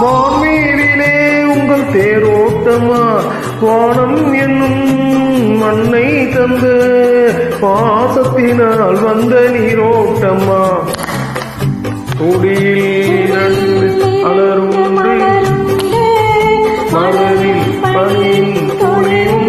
வான்மீரிலே உங்கள் தேரோட்டமா வானம் என்னும் மண்ணை தந்து பாசத்தினால் வந்த நீரோட்டமா கொடியில் நன்று